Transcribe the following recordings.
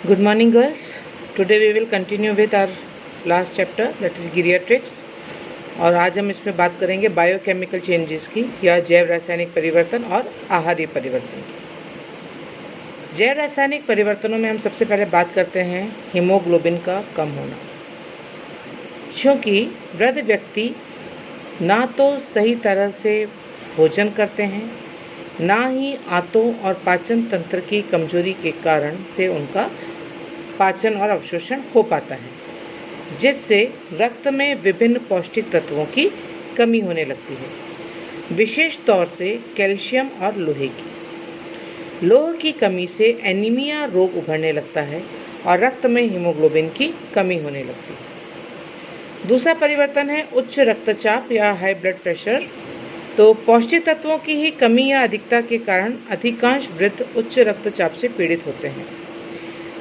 Good morning, girls. Today we will continue with our last chapter, that is geriatrics. और आज हम इसमें बात करेंगे बायोकेमिकल चेंजेस की या जैव रासायनिक परिवर्तन और आहारीय परिवर्तन की। जैव रासायनिक परिवर्तनों में हम सबसे पहले बात करते हैं हीमोग्लोबिन का कम होना, क्योंकि वृद्ध व्यक्ति ना तो सही तरह से भोजन करते हैं, ना ही आंतों और पाचन तंत्र की कमजोरी के कारण से उनका पाचन और अवशोषण हो पाता है, जिससे रक्त में विभिन्न पौष्टिक तत्वों की कमी होने लगती है, विशेष तौर से कैल्शियम और लोहे की। लोह की कमी से एनीमिया रोग उभरने लगता है और रक्त में हीमोग्लोबिन की कमी होने लगती है। दूसरा परिवर्तन है उच्च रक्तचाप या हाई ब्लड प्रेशर। तो पौष्टिक तत्वों की ही कमी या अधिकता के कारण अधिकांश वृद्ध उच्च रक्तचाप से पीड़ित होते हैं।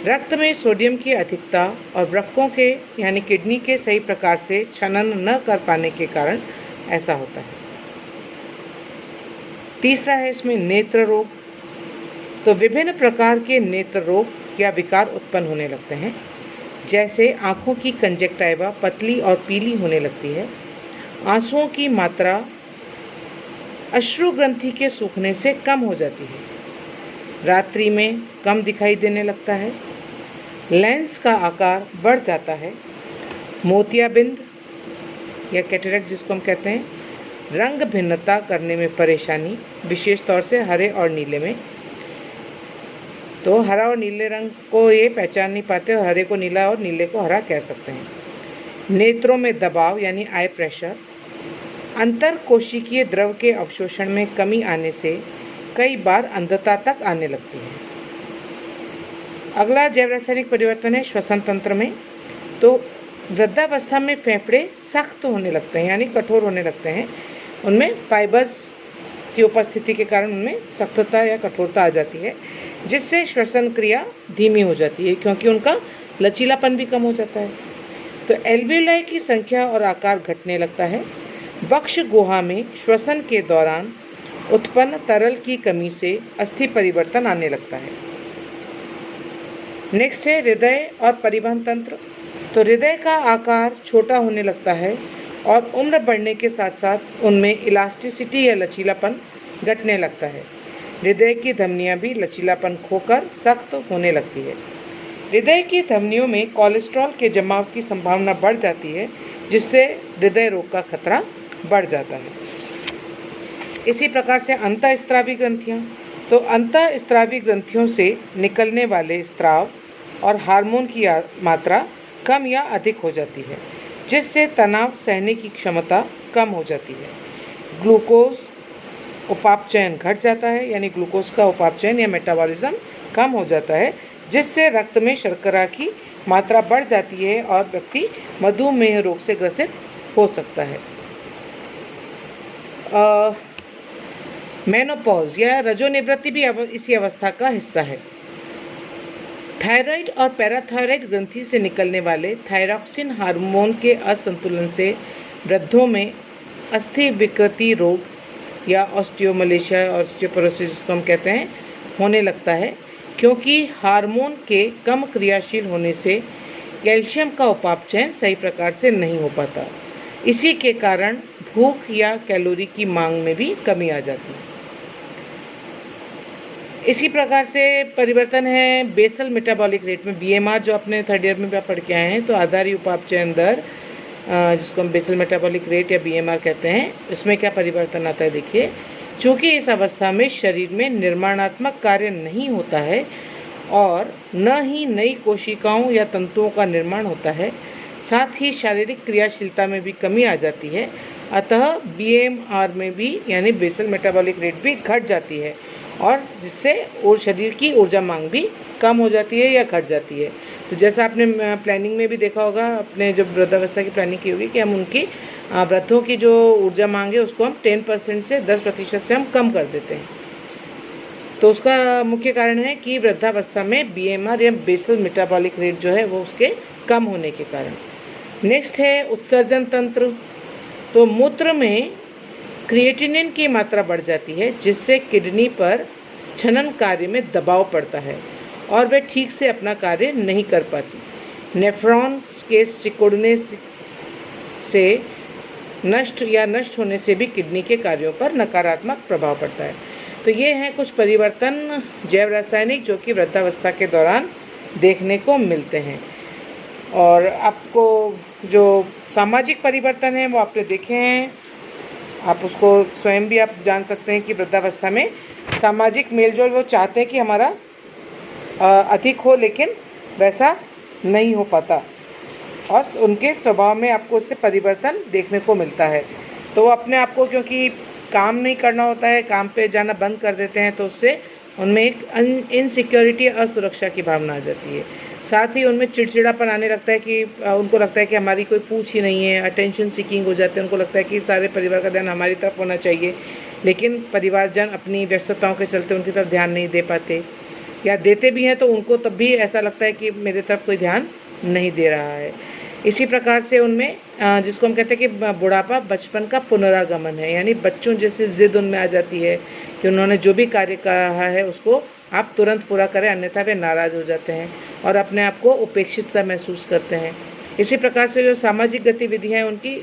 रक्त में सोडियम की अधिकता और वृक्कों के यानी किडनी के सही प्रकार से क्षनन न कर पाने के कारण ऐसा होता है। तीसरा है इसमें नेत्र रोग। तो विभिन्न प्रकार के नेत्र रोग या विकार उत्पन्न होने लगते हैं, जैसे आँखों की कंजक्टिवा पतली और पीली होने लगती है, आंसुओं की मात्रा अश्रु ग्रंथि के सूखने से कम हो जाती है, रात्रि में कम दिखाई देने लगता है, लेंस का आकार बढ़ जाता है, मोतियाबिंद या कैटरेक्ट जिसको हम कहते हैं, रंग भिन्नता करने में परेशानी, विशेष तौर से हरे और नीले में। तो हरा और नीले रंग को ये पहचान नहीं पाते और हरे को नीला और नीले को हरा कह सकते हैं। नेत्रों में दबाव यानी आई प्रेशर, अंतर कोशिकीय द्रव के अवशोषण में कमी आने से कई बार अंधता तक आने लगती है। अगला जैव रासायनिक परिवर्तन है श्वसन तंत्र में। तो वृद्धावस्था में फेफड़े सख्त होने लगते हैं यानी कठोर होने लगते हैं, उनमें फाइबर्स की उपस्थिति के कारण उनमें सख्तता या कठोरता आ जाती है, जिससे श्वसन क्रिया धीमी हो जाती है क्योंकि उनका लचीलापन भी कम हो जाता है। तो एल्वियोलाई की संख्या और आकार घटने लगता है। वक्ष गुहा में श्वसन के दौरान उत्पन्न तरल की कमी से अस्थि परिवर्तन आने लगता है। नेक्स्ट है हृदय और परिवहन तंत्र। तो हृदय का आकार छोटा होने लगता है और उम्र बढ़ने के साथ साथ उनमें इलास्टिसिटी या लचीलापन घटने लगता है। हृदय की धमनियां भी लचीलापन खोकर सख्त होने लगती है। हृदय की धमनियों में कोलेस्ट्रॉल के जमाव की संभावना बढ़ जाती है, जिससे हृदय रोग का खतरा बढ़ जाता है। इसी प्रकार से अंतःस्रावी ग्रंथियाँ। तो अंतःस्रावी ग्रंथियों से निकलने वाले स्राव और हार्मोन की मात्रा कम या अधिक हो जाती है, जिससे तनाव सहने की क्षमता कम हो जाती है। ग्लूकोज उपापचयन घट जाता है यानी ग्लूकोज का उपापचयन या मेटाबॉलिज्म कम हो जाता है, जिससे रक्त में शर्करा की मात्रा बढ़ जाती है और व्यक्ति मधुमेह रोग से ग्रसित हो सकता है। मेनोपॉज या रजोनिवृत्ति भी इसी अवस्था का हिस्सा है। थायराइड और पैराथायराइड ग्रंथि से निकलने वाले थायरॉक्सिन हार्मोन के असंतुलन से वृद्धों में अस्थि विकृति रोग या ऑस्टियोमलेशिया और ऑस्टियोपोरोसिस जिसको हम कहते हैं होने लगता है, क्योंकि हार्मोन के कम क्रियाशील होने से कैल्शियम का उपापचयन सही प्रकार से नहीं हो पाता। इसी के कारण भूख या कैलोरी की मांग में भी कमी आ जाती है। इसी प्रकार से परिवर्तन है बेसल मेटाबॉलिक रेट में, बीएमआर जो अपने थर्ड ईयर में भी आप पढ़ के आए हैं। तो आधारी उपापचयन दर जिसको हम बेसल मेटाबॉलिक रेट या बीएमआर कहते हैं, इसमें क्या परिवर्तन आता है देखिए। चूँकि इस अवस्था में शरीर में निर्माणात्मक कार्य नहीं होता है और न ही नई कोशिकाओं या तंतुओं का निर्माण होता है, साथ ही शारीरिक क्रियाशीलता में भी कमी आ जाती है, अतः बीएमआर में भी यानी बेसल मेटाबॉलिक रेट भी घट जाती है और जिससे और शरीर की ऊर्जा मांग भी कम हो जाती है या घट जाती है। तो जैसा आपने प्लानिंग में भी देखा होगा, अपने जब वृद्धावस्था की प्लानिंग की होगी कि हम उनकी वृद्धों की जो ऊर्जा मांग है उसको हम 10% से 10% से हम कम कर देते हैं। तो उसका मुख्य कारण है कि वृद्धावस्था में बीएमआर या बेसल मेटाबॉलिक रेट जो है वो उसके कम होने के कारण। नेक्स्ट है उत्सर्जन तंत्र। तो मूत्र में क्रिएटिनिन की मात्रा बढ़ जाती है, जिससे किडनी पर छनन कार्य में दबाव पड़ता है और वे ठीक से अपना कार्य नहीं कर पाती। नेफ्रॉन्स के सिकुड़ने से नष्ट होने से भी किडनी के कार्यों पर नकारात्मक प्रभाव पड़ता है। तो ये हैं कुछ परिवर्तन जैव रासायनिक जो कि वृद्धावस्था के दौरान देखने को मिलते हैं। और आपको जो सामाजिक परिवर्तन है वो आपने देखे हैं, आप उसको स्वयं भी आप जान सकते हैं कि वृद्धावस्था में सामाजिक मेलजोल वो चाहते हैं कि हमारा अधिक हो, लेकिन वैसा नहीं हो पाता और उनके स्वभाव में आपको उससे परिवर्तन देखने को मिलता है। तो वो अपने आप को क्योंकि काम नहीं करना होता है, काम पे जाना बंद कर देते हैं, तो उससे उनमें एक इनसिक्योरिटी, असुरक्षा की भावना आ जाती है। साथ ही उनमें चिड़चिड़ापन आने लगता है कि उनको लगता है कि हमारी कोई पूछ ही नहीं है, अटेंशन सीकिंग हो जाते हैं। उनको लगता है कि सारे परिवार का ध्यान हमारी तरफ होना चाहिए, लेकिन परिवारजन अपनी व्यस्तताओं के चलते उनकी तरफ ध्यान नहीं दे पाते, या देते भी हैं तो उनको तब भी ऐसा लगता है कि मेरे तरफ कोई ध्यान नहीं दे रहा है। इसी प्रकार से उनमें जिसको हम कहते हैं कि बुढ़ापा बचपन का पुनरागमन है, यानी बच्चों जैसे ज़िद उनमें आ जाती है कि उन्होंने जो भी कार्य कहा है उसको आप तुरंत पूरा करें, अन्यथा वे नाराज़ हो जाते हैं और अपने आप को उपेक्षित सा महसूस करते हैं। इसी प्रकार से जो सामाजिक गतिविधियाँ हैं उनकी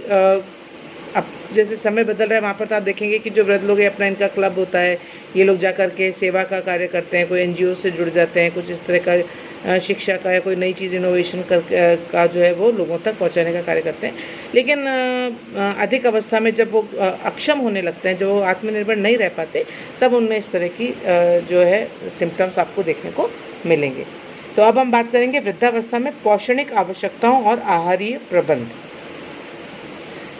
अब जैसे समय बदल रहा है वहाँ पर तो आप देखेंगे कि जो वृद्ध लोग हैं, अपना इनका क्लब होता है, ये लोग जा कर के सेवा का कार्य करते हैं, कोई एनजीओ से जुड़ जाते हैं, कुछ इस तरह का शिक्षा का या कोई नई चीज़ इनोवेशन का जो है वो लोगों तक पहुँचाने का कार्य करते हैं। लेकिन अधिक अवस्था में जब वो अक्षम होने लगते हैं, जब वो आत्मनिर्भर नहीं रह पाते, तब उनमें इस तरह की जो है सिम्टम्स आपको देखने को मिलेंगे। तो अब हम बात करेंगे वृद्धावस्था में पौषणिक आवश्यकताओं और आहारीय प्रबंध।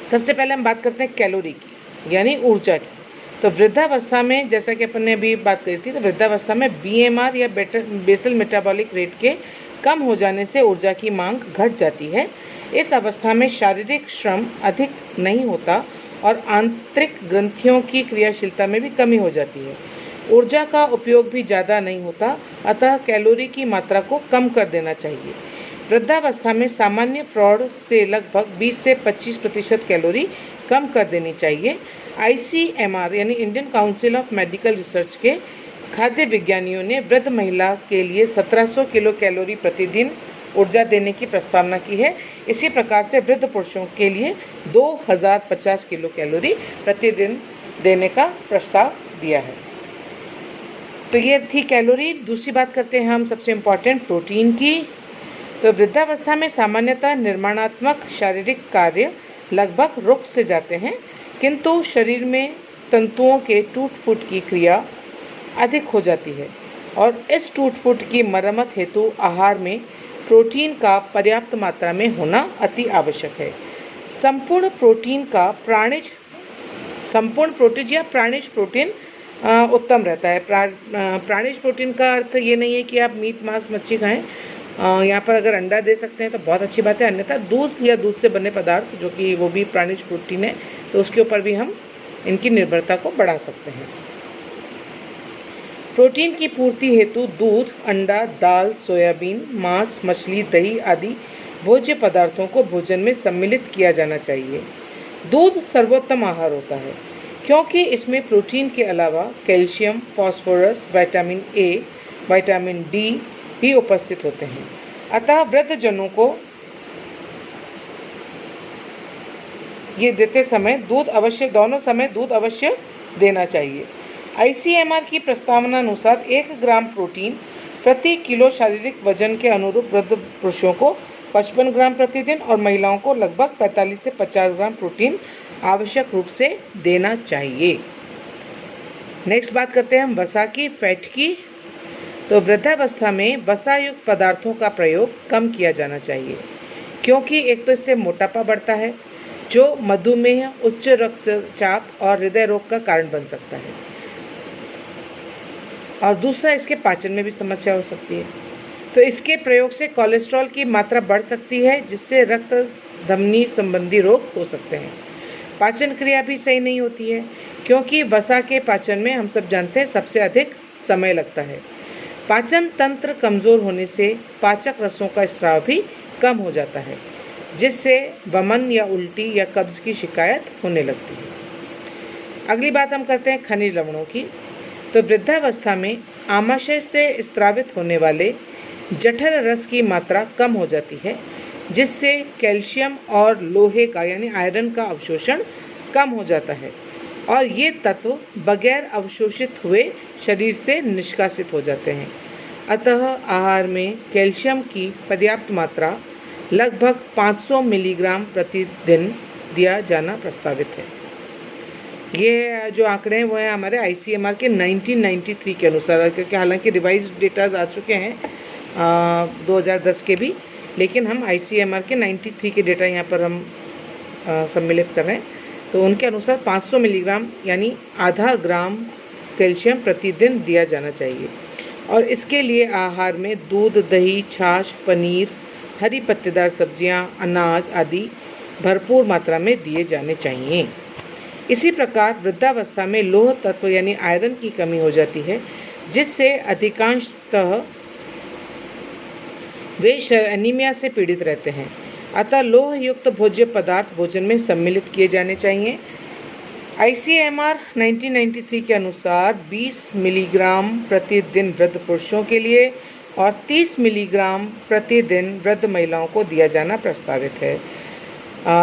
सबसे पहले हम बात करते हैं कैलोरी की, यानी ऊर्जा की। तो वृद्धावस्था में जैसा कि अपन ने अभी बात करी थी, तो वृद्धावस्था में बीएमआर या बेसल मेटाबॉलिक रेट के कम हो जाने से ऊर्जा की मांग घट जाती है। इस अवस्था में शारीरिक श्रम अधिक नहीं होता और आंतरिक ग्रंथियों की क्रियाशीलता में भी कमी हो जाती है। ऊर्जा का उपयोग भी ज़्यादा नहीं होता, अतः कैलोरी की मात्रा को कम कर देना चाहिए। वृद्धावस्था में सामान्य प्रौढ़ से लगभग 20 से 25% कैलोरी कम कर देनी चाहिए। ICMR यानी Indian council of medical research के खाद्य विज्ञानियों ने वृद्ध महिला के लिए 1700 किलो कैलोरी प्रतिदिन ऊर्जा देने की प्रस्तावना की है। इसी प्रकार से वृद्ध पुरुषों के लिए 2050 किलो कैलोरी प्रतिदिन देने का प्रस्ताव दिया है। तो ये थी कैलोरी। दूसरी बात करते हैं हम सबसे इम्पॉर्टेंट प्रोटीन की। तो वृद्धावस्था में सामान्यतः निर्माणात्मक शारीरिक कार्य लगभग रुक से जाते हैं, किंतु शरीर में तंतुओं के टूट फूट की क्रिया अधिक हो जाती है और इस टूट फूट की मरम्मत हेतु आहार में प्रोटीन का पर्याप्त मात्रा में होना अति आवश्यक है। संपूर्ण प्रोटीन या प्राणिज प्रोटीन उत्तम रहता है। प्राणिज प्रोटीन का अर्थ ये नहीं है कि आप मीट मांस मच्छी खाएं। यहाँ पर अगर अंडा दे सकते हैं तो बहुत अच्छी बात है, अन्यथा दूध या दूध से बने पदार्थ जो कि वो भी प्राणिज प्रोटीन है, तो उसके ऊपर भी हम इनकी निर्भरता को बढ़ा सकते हैं। प्रोटीन की पूर्ति हेतु दूध, अंडा, दाल, सोयाबीन, मांस, मछली, दही आदि भोज्य पदार्थों को भोजन में सम्मिलित किया जाना चाहिए। दूध सर्वोत्तम आहार होता है क्योंकि इसमें प्रोटीन के अलावा calcium, phosphorus, vitamin A, vitamin D भी उपस्थित होते हैं। अतः वृद्धजनों को ये देते समय दोनों समय दूध अवश्य देना चाहिए। ICMR की प्रस्तावना अनुसार 1 ग्राम प्रोटीन प्रति किलो शारीरिक वजन के अनुरूप वृद्ध पुरुषों को 55 ग्राम प्रतिदिन और महिलाओं को लगभग 45 से 50 ग्राम प्रोटीन आवश्यक रूप से देना चाहिए। नेक्स्ट बात करते हैं हम वसा की, फैट की। तो वृद्धावस्था में वसायुक्त पदार्थों का प्रयोग कम किया जाना चाहिए क्योंकि एक तो इससे मोटापा बढ़ता है जो मधुमेह, उच्च रक्तचाप और हृदय रोग का कारण बन सकता है, और दूसरा इसके पाचन में भी समस्या हो सकती है। तो इसके प्रयोग से कोलेस्ट्रॉल की मात्रा बढ़ सकती है जिससे रक्त धमनी संबंधी रोग हो सकते हैं। पाचन क्रिया भी सही नहीं होती है क्योंकि वसा के पाचन में हम सब जानते हैं सबसे अधिक समय लगता है। पाचन तंत्र कमज़ोर होने से पाचक रसों का स्त्राव भी कम हो जाता है जिससे वमन या उल्टी या कब्ज की शिकायत होने लगती है। अगली बात हम करते हैं खनिज लवणों की। तो वृद्धावस्था में आमाशय से स्रावित होने वाले जठर रस की मात्रा कम हो जाती है, जिससे कैल्शियम और लोहे का यानी आयरन का अवशोषण कम हो जाता है और ये तत्व बगैर अवशोषित हुए शरीर से निष्कासित हो जाते हैं। अतः आहार में कैल्शियम की पर्याप्त मात्रा लगभग 500 मिलीग्राम प्रतिदिन दिया जाना प्रस्तावित है। ये जो आंकड़े हैं वो हैं हमारे ICMR के 1993 के अनुसार, क्योंकि हालांकि रिवाइज्ड डेटाज आ चुके हैं 2010 के भी, लेकिन हम ICMR के 93 के डेटा यहाँ पर हम सम्मिलित कर रहे हैं। तो उनके अनुसार 500 मिलीग्राम यानी आधा ग्राम कैल्शियम प्रतिदिन दिया जाना चाहिए और इसके लिए आहार में दूध, दही, छाछ, पनीर, हरी पत्तेदार सब्जियां, अनाज आदि भरपूर मात्रा में दिए जाने चाहिए। इसी प्रकार वृद्धावस्था में लौह तत्व यानी आयरन की कमी हो जाती है, जिससे अधिकांशतः वे एनीमिया से पीड़ित रहते हैं। अतः लोह युक्त भोज्य पदार्थ भोजन में सम्मिलित किए जाने चाहिए। ICMR 1993 के अनुसार 20 मिलीग्राम प्रतिदिन वृद्ध पुरुषों के लिए और 30 मिलीग्राम प्रतिदिन वृद्ध महिलाओं को दिया जाना प्रस्तावित है।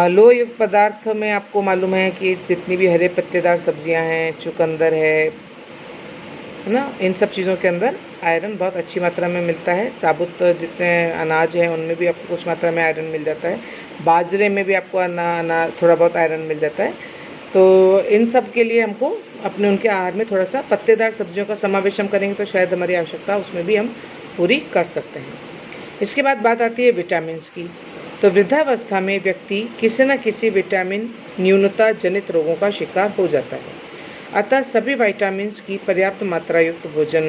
लोह युक्त पदार्थ में आपको मालूम है कि जितनी भी हरे पत्तेदार सब्जियां हैं, चुकंदर है ना, इन सब चीज़ों के अंदर आयरन बहुत अच्छी मात्रा में मिलता है। साबुत जितने अनाज हैं उनमें भी आपको कुछ मात्रा में आयरन मिल जाता है। बाजरे में भी आपको थोड़ा बहुत आयरन मिल जाता है। तो इन सब के लिए हमको अपने उनके आहार में थोड़ा सा पत्तेदार सब्जियों का समावेश हम करेंगे तो शायद हमारी आवश्यकता उसमें भी हम पूरी कर सकते हैं। इसके बाद बात आती है विटामिन्स की। तो वृद्धावस्था में व्यक्ति किसी न किसी विटामिन न्यूनता जनित रोगों का शिकार हो जाता है। अतः सभी विटामिन्स की पर्याप्त मात्रा युक्त भोजन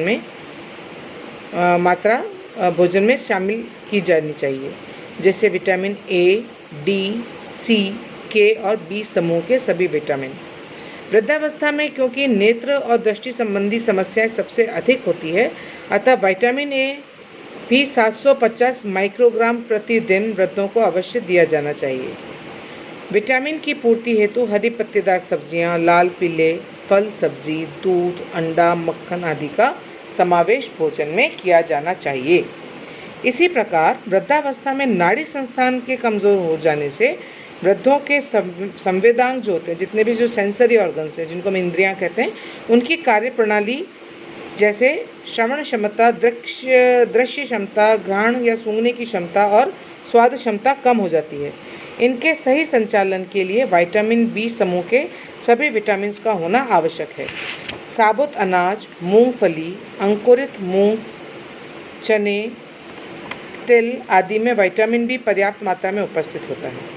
में शामिल की जानी चाहिए, जैसे vitamin A, D, C, K और B समूह के सभी विटामिन। वृद्धावस्था में क्योंकि नेत्र और दृष्टि संबंधी समस्याएं सबसे अधिक होती है, अतः विटामिन A भी 750 माइक्रोग्राम प्रतिदिन वृद्धों को अवश्य दिया जाना चाहिए। विटामिन की पूर्ति हेतु हरी पत्तेदार सब्जियां, लाल पीले फल सब्जी, दूध, अंडा, मक्खन आदि का समावेश भोजन में किया जाना चाहिए। इसी प्रकार वृद्धावस्था में नाड़ी संस्थान के कमज़ोर हो जाने से वृद्धों के संवेदांग जो होते हैं, जितने भी जो सेंसरी ऑर्गन्स हैं जिनको हम इंद्रियां कहते हैं, उनकी कार्य प्रणाली जैसे श्रवण क्षमता, दृश्य क्षमता, घ्राण या सूंघने की क्षमता और स्वाद क्षमता कम हो जाती है। इनके सही संचालन के लिए विटामिन B समूह के सभी विटामिन्स का होना आवश्यक है। साबुत अनाज, मूंगफली, अंकुरित मूंग, चने, तिल आदि में विटामिन B पर्याप्त मात्रा में उपस्थित होता है।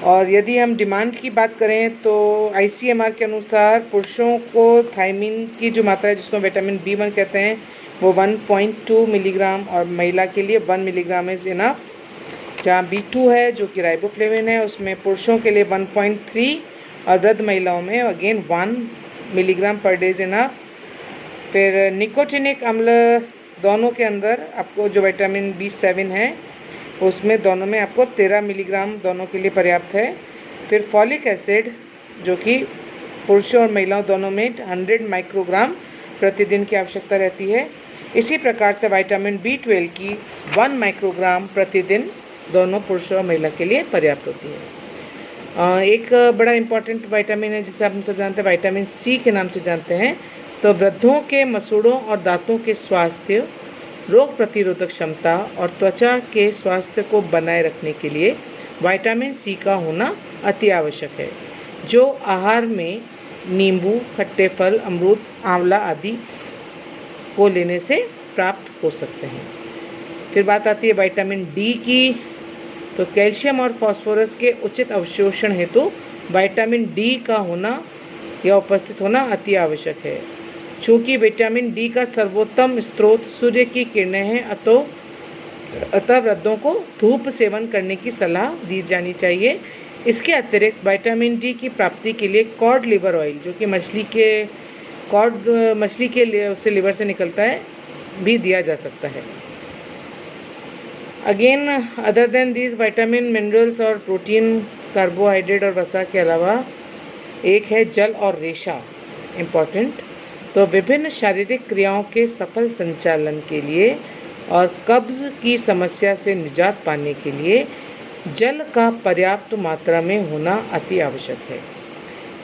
और यदि हम डिमांड की बात करें तो ICMR के अनुसार पुरुषों को थायमिन की जो मात्रा है, जिसको विटामिन B1 कहते हैं, वो 1.2 मिलीग्राम और महिला के लिए 1 मिलीग्राम इज़ इनफ। जहाँ B2 है जो कि राइबोफ्लेविन है, उसमें पुरुषों के लिए 1.3 और वृद्ध महिलाओं में again 1 milligram per day is enough. फिर निकोटिनिक अम्ल दोनों के अंदर आपको जो विटामिन B7 है उसमें दोनों में आपको 13 मिलीग्राम दोनों के लिए पर्याप्त है। फिर फॉलिक एसिड जो कि पुरुषों और महिलाओं दोनों में 100 माइक्रोग्राम प्रतिदिन की आवश्यकता रहती है। इसी प्रकार से विटामिन B12 की 1 माइक्रोग्राम प्रतिदिन दोनों पुरुषों और महिला के लिए पर्याप्त होती है। एक बड़ा इम्पॉर्टेंट विटामिन है जिसे आप सब जानते हैं, विटामिन C के नाम से जानते हैं। तो वृद्धों के मसूड़ों और दांतों के स्वास्थ्य, रोग प्रतिरोधक क्षमता और त्वचा के स्वास्थ्य को बनाए रखने के लिए विटामिन C का होना अति आवश्यक है, जो आहार में नींबू, खट्टे फल, अमरूद, आंवला आदि को लेने से प्राप्त हो सकते हैं। फिर बात आती है विटामिन D की। तो कैल्शियम और फास्फोरस के उचित अवशोषण हेतु विटामिन D का होना या उपस्थित होना अति आवश्यक है। चूँकि विटामिन D का सर्वोत्तम स्रोत सूर्य की किरणें हैं, अतः वृद्धों को धूप सेवन करने की सलाह दी जानी चाहिए। इसके अतिरिक्त विटामिन D की प्राप्ति के लिए कॉड लिवर ऑयल, जो कि मछली के उससे लिवर से निकलता है, भी दिया जा सकता है। Again other than these vitamin, minerals और प्रोटीन, कार्बोहाइड्रेट और वसा के अलावा एक है जल और रेशा इम्पॉर्टेंट। तो विभिन्न शारीरिक क्रियाओं के सफल संचालन के लिए और कब्ज की समस्या से निजात पाने के लिए जल का पर्याप्त मात्रा में होना अति आवश्यक है।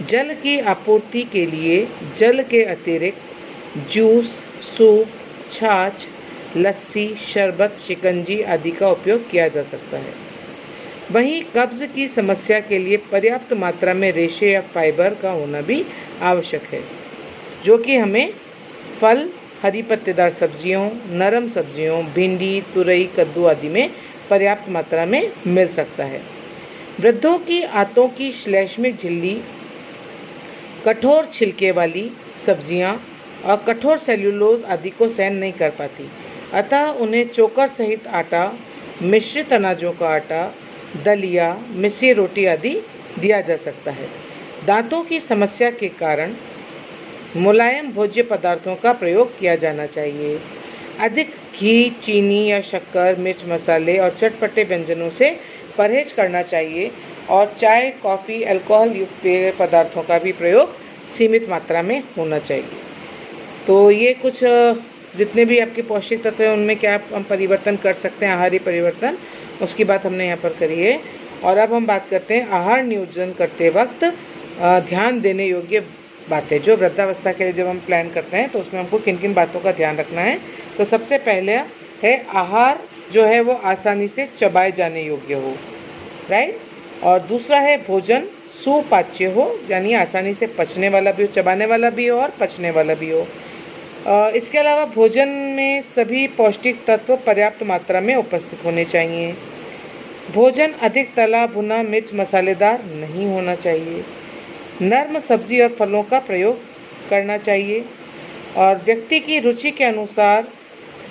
जल की आपूर्ति के लिए जल के अतिरिक्त जूस, सूप, छाछ, लस्सी, शरबत, शिकंजी आदि का उपयोग किया जा सकता है। वहीं कब्ज की समस्या के लिए पर्याप्त मात्रा में रेशे या फाइबर का होना भी आवश्यक है, जो कि हमें फल, हरी पत्तेदार सब्जियों, नरम सब्जियों, भिंडी, तुरई, कद्दू आदि में पर्याप्त मात्रा में मिल सकता है। वृद्धों की आंतों की श्लैष्मिक झिल्ली कठोर छिलके वाली सब्जियां और कठोर सेल्यूलोज आदि को सहन नहीं कर पाती, अतः उन्हें चोकर सहित आटा, मिश्रित अनाजों का आटा, दलिया, मिस्सी रोटी आदि दिया जा सकता है। दांतों की समस्या के कारण मुलायम भोज्य पदार्थों का प्रयोग किया जाना चाहिए। अधिक घी, चीनी या शक्कर, मिर्च, मसाले और चटपटे व्यंजनों से परहेज करना चाहिए और चाय, कॉफ़ी, अल्कोहल युक्त पेय पदार्थों का भी प्रयोग सीमित मात्रा में होना चाहिए। तो ये कुछ जितने भी आपके पौष्टिक तत्व हैं उनमें क्या हम परिवर्तन कर सकते हैं, आहारी परिवर्तन, उसकी बात हमने यहाँ पर करी है। और अब हम बात करते हैं आहार नियोजन करते वक्त ध्यान देने योग्य बातें, जो वृद्धावस्था के लिए जब हम प्लान करते हैं तो उसमें हमको किन किन बातों का ध्यान रखना है। तो सबसे पहले है आहार जो है वो आसानी से चबाए जाने योग्य हो, राइट। और दूसरा है भोजन सुपाच्य हो, यानी आसानी से पचने वाला भी हो, चबाने वाला भी हो और पचने वाला भी हो। इसके अलावा भोजन में सभी पौष्टिक तत्व पर्याप्त मात्रा में उपस्थित होने चाहिए। भोजन अधिक तला भुना, मिर्च मसालेदार नहीं होना चाहिए। नर्म सब्जी और फलों का प्रयोग करना चाहिए और व्यक्ति की रुचि के अनुसार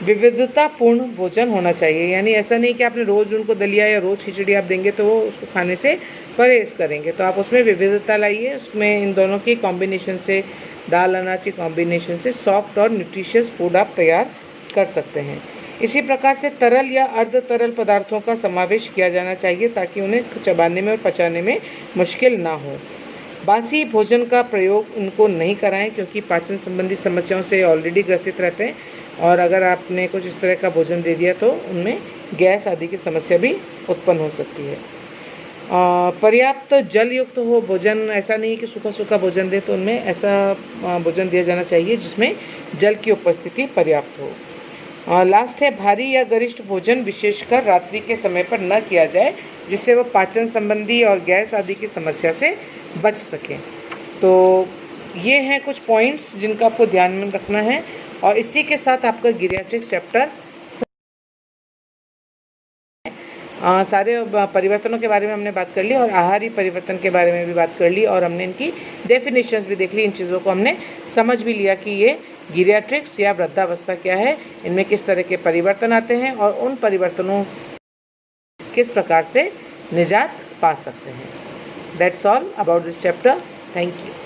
विविधतापूर्ण भोजन होना चाहिए। यानी ऐसा नहीं कि आपने रोज़ उनको दलिया या रोज़ खिचड़ी आप देंगे तो वो उसको खाने से परहेज करेंगे, तो आप उसमें विविधता लाइए। उसमें इन दोनों की कॉम्बिनेशन से, दाल अनाज के कॉम्बिनेशन से सॉफ्ट और न्यूट्रिशियस फूड आप तैयार कर सकते हैं। इसी प्रकार से तरल या अर्ध तरल पदार्थों का समावेश किया जाना चाहिए ताकि उन्हें चबाने में और पचाने में मुश्किल ना हो। बासी भोजन का प्रयोग उनको नहीं कराएं, क्योंकि पाचन संबंधी समस्याओं से ऑलरेडी ग्रसित रहते हैं और अगर आपने कुछ इस तरह का भोजन दे दिया तो उनमें गैस आदि की समस्या भी उत्पन्न हो सकती है। पर्याप्त जल युक्त हो भोजन, ऐसा नहीं कि सूखा सूखा भोजन दे, तो उनमें ऐसा भोजन दिया जाना चाहिए जिसमें जल की उपस्थिति पर्याप्त हो। लास्ट है भारी या गरिष्ठ भोजन विशेषकर रात्रि के समय पर न किया जाए, जिससे वो पाचन संबंधी और गैस आदि की समस्या से बच सकें। तो ये हैं कुछ पॉइंट्स जिनका आपको ध्यान में रखना है और इसी के साथ आपका गिरियाट्रिक्स चैप्टर सारे परिवर्तनों के बारे में हमने बात कर ली और आहारी परिवर्तन के बारे में भी बात कर ली और हमने इनकी डेफिनेशंस भी देख ली। इन चीज़ों को हमने समझ भी लिया कि ये गिरियाट्रिक्स या वृद्धावस्था क्या है, इनमें किस तरह के परिवर्तन आते हैं और उन परिवर्तनों किस प्रकार से निजात पा सकते हैं। That's all about this chapter. Thank you.